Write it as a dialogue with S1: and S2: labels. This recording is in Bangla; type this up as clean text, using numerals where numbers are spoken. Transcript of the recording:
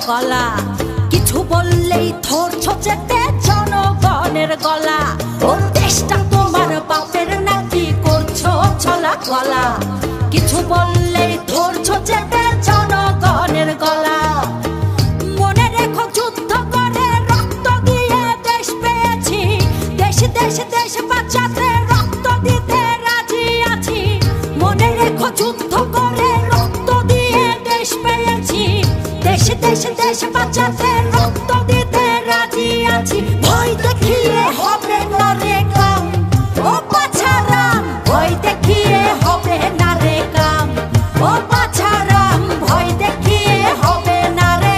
S1: গলা, কিছু বললেই ধরছো চেপে জনগণের গলা। ও দেশটা তোমার বাপের নাকি করছো ছলা গলা, কিছু বললেই ধরছো চেপে জনগণের গলা। মনে রেখো যুদ্ধ করে রক্ত দিয়ে দেশ পেয়েছি, দেশ দেশ দেশ বাঁচাতে রক্ত দিতে রাজি আছি। মনে রেখো যুদ্ধ করে রক্ত দিয়ে দেশ পেয়েছি, দেশ দেশ দেশ বাঁচাতে রক্ত দিতে রাজি আছি। ভয় দেখিয়ে